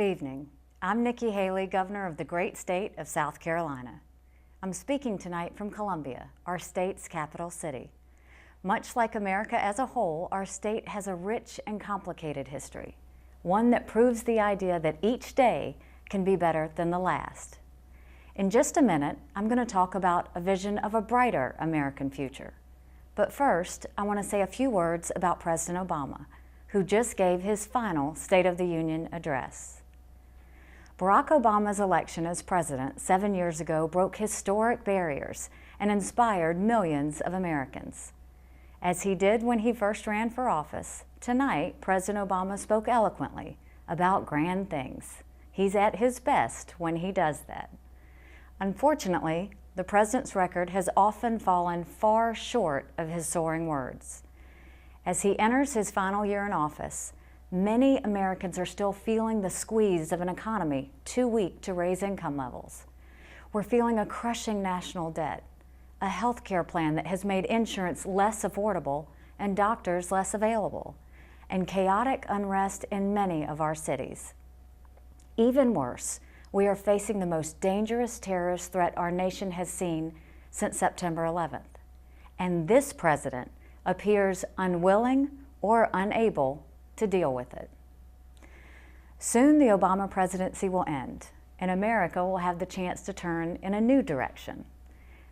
Good evening. I'm Nikki Haley, Governor of the great state of South Carolina. I'm speaking tonight from Columbia, our state's capital city. Much like America as a whole, our state has a rich and complicated history, one that proves the idea that each day can be better than the last. In just a minute, I'm going to talk about a vision of a brighter American future. But first, I want to say a few words about President Obama, who just gave his final State of the Union address. Barack Obama's election as president 7 years ago broke historic barriers and inspired millions of Americans. As he did when he first ran for office, tonight President Obama spoke eloquently about grand things. He's at his best when he does that. Unfortunately, the president's record has often fallen far short of his soaring words. As he enters his final year in office, many Americans are still feeling the squeeze of an economy too weak to raise income levels. We're feeling a crushing national debt, a health care plan that has made insurance less affordable and doctors less available, and chaotic unrest in many of our cities. Even worse, we are facing the most dangerous terrorist threat our nation has seen since September 11th. And this president appears unwilling or unable to deal with it. Soon the Obama presidency will end, and America will have the chance to turn in a new direction.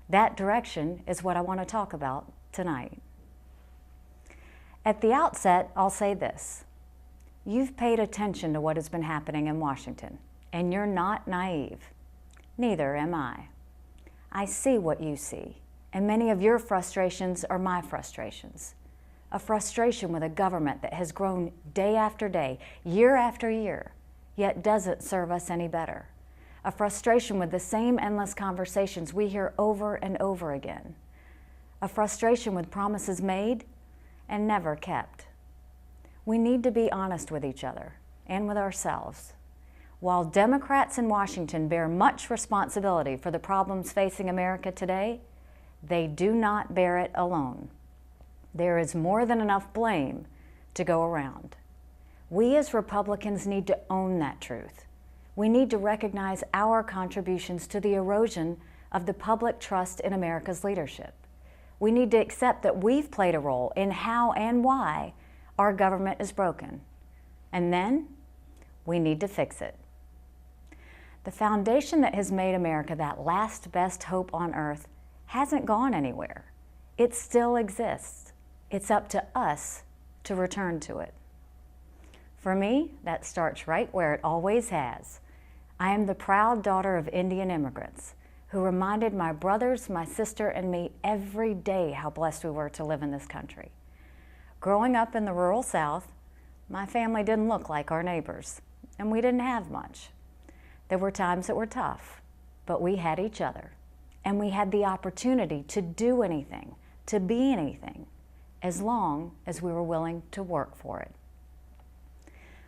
That direction is what I want to talk about tonight. At the outset, I'll say this. You've paid attention to what has been happening in Washington, and you're not naive. Neither am I. I see what you see, and many of your frustrations are my frustrations. A frustration with a government that has grown day after day, year after year, yet doesn't serve us any better. A frustration with the same endless conversations we hear over and over again. A frustration with promises made and never kept. We need to be honest with each other and with ourselves. While Democrats in Washington bear much responsibility for the problems facing America today, they do not bear it alone. There is more than enough blame to go around. We as Republicans need to own that truth. We need to recognize our contributions to the erosion of the public trust in America's leadership. We need to accept that we've played a role in how and why our government is broken. And then we need to fix it. The foundation that has made America that last best hope on earth hasn't gone anywhere. It still exists. It's up to us to return to it. For me, that starts right where it always has. I am the proud daughter of Indian immigrants who reminded my brothers, my sister, and me every day how blessed we were to live in this country. Growing up in the rural South, my family didn't look like our neighbors, and we didn't have much. There were times that were tough, but we had each other, and we had the opportunity to do anything, to be anything, as long as we were willing to work for it.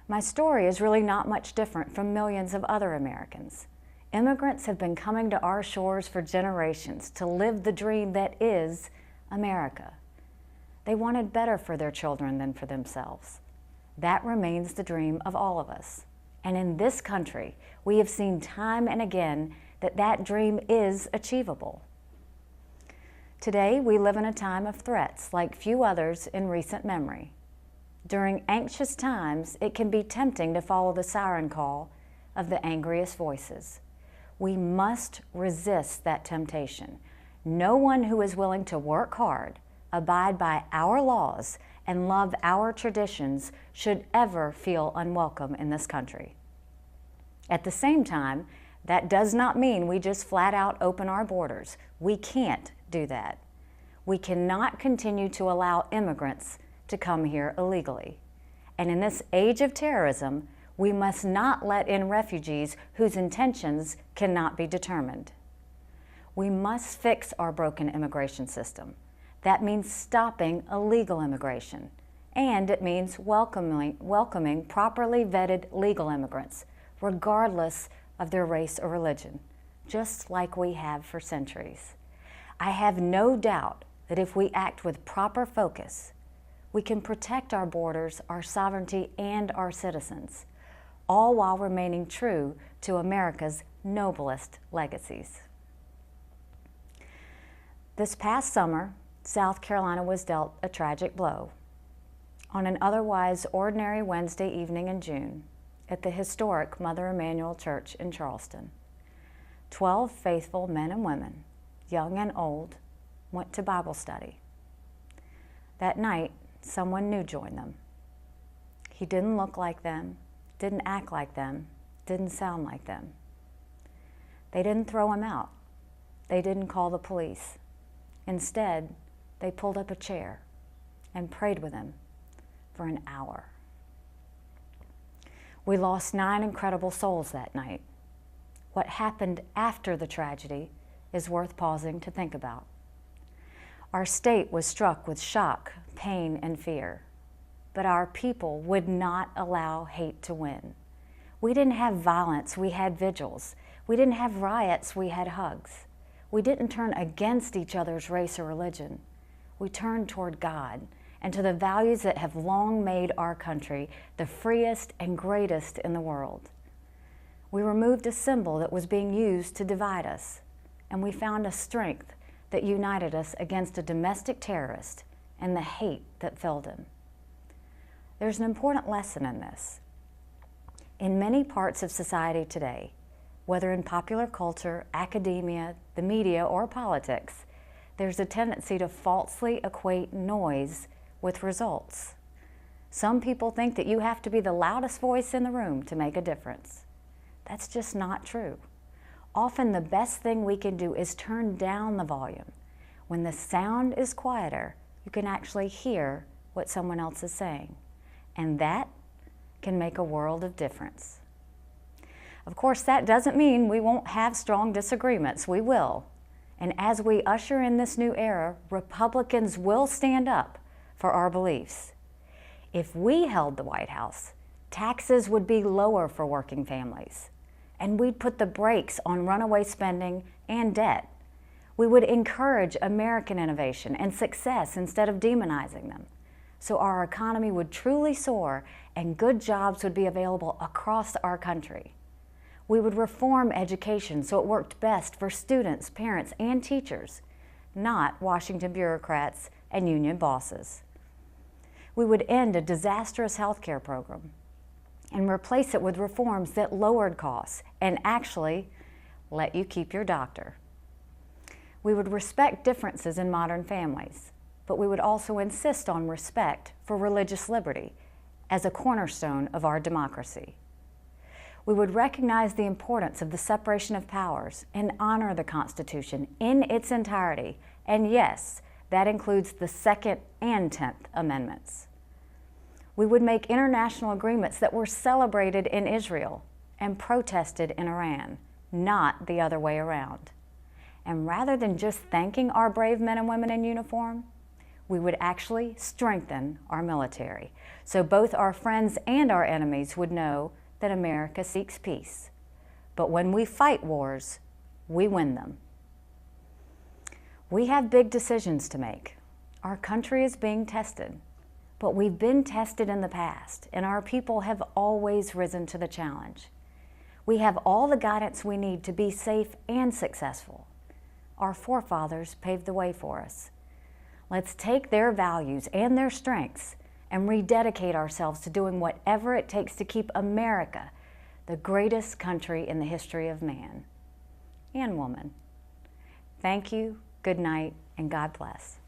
My story is really not much different from millions of other Americans. Immigrants have been coming to our shores for generations to live the dream that is America. They wanted better for their children than for themselves. That remains the dream of all of us. And in this country, we have seen time and again that that dream is achievable. Today, we live in a time of threats like few others in recent memory. During anxious times, it can be tempting to follow the siren call of the angriest voices. We must resist that temptation. No one who is willing to work hard, abide by our laws, and love our traditions should ever feel unwelcome in this country. At the same time, that does not mean we just flat out open our borders. We can't do that. We cannot continue to allow immigrants to come here illegally. And in this age of terrorism, we must not let in refugees whose intentions cannot be determined. We must fix our broken immigration system. That means stopping illegal immigration, and it means welcoming properly vetted legal immigrants, regardless of their race or religion, just like we have for centuries. I have no doubt that if we act with proper focus, we can protect our borders, our sovereignty, and our citizens, all while remaining true to America's noblest legacies. This past summer, South Carolina was dealt a tragic blow. On an otherwise ordinary Wednesday evening in June, at the historic Mother Emanuel Church in Charleston, 12 faithful men and women, young and old, went to Bible study. That night, someone new joined them. He didn't look like them, didn't act like them, didn't sound like them. They didn't throw him out. They didn't call the police. Instead, they pulled up a chair and prayed with him for an hour. We lost 9 incredible souls that night. What happened after the tragedy is worth pausing to think about. Our state was struck with shock, pain, and fear, but our people would not allow hate to win. We didn't have violence, we had vigils. We didn't have riots, we had hugs. We didn't turn against each other's race or religion. We turned toward God and to the values that have long made our country the freest and greatest in the world. We removed a symbol that was being used to divide us, and we found a strength that united us against a domestic terrorist and the hate that filled him. There's an important lesson in this. In many parts of society today, whether in popular culture, academia, the media, or politics, there's a tendency to falsely equate noise with results. Some people think that you have to be the loudest voice in the room to make a difference. That's just not true. Often the best thing we can do is turn down the volume. When the sound is quieter, you can actually hear what someone else is saying. And that can make a world of difference. Of course, that doesn't mean we won't have strong disagreements. We will. And as we usher in this new era, Republicans will stand up for our beliefs. If we held the White House, taxes would be lower for working families, and we'd put the brakes on runaway spending and debt. We would encourage American innovation and success instead of demonizing them, so our economy would truly soar and good jobs would be available across our country. We would reform education so it worked best for students, parents, and teachers, not Washington bureaucrats and union bosses. We would end a disastrous healthcare program and replace it with reforms that lowered costs and actually let you keep your doctor. We would respect differences in modern families, but we would also insist on respect for religious liberty as a cornerstone of our democracy. We would recognize the importance of the separation of powers and honor the Constitution in its entirety, and yes, that includes the 2nd and 10th Amendments. We would make international agreements that were celebrated in Israel and protested in Iran, not the other way around. And rather than just thanking our brave men and women in uniform, we would actually strengthen our military, so both our friends and our enemies would know that America seeks peace. But when we fight wars, we win them. We have big decisions to make. Our country is being tested, but we've been tested in the past, and our people have always risen to the challenge. We have all the guidance we need to be safe and successful. Our forefathers paved the way for us. Let's take their values and their strengths and rededicate ourselves to doing whatever it takes to keep America the greatest country in the history of man and woman. Thank you, good night, and God bless.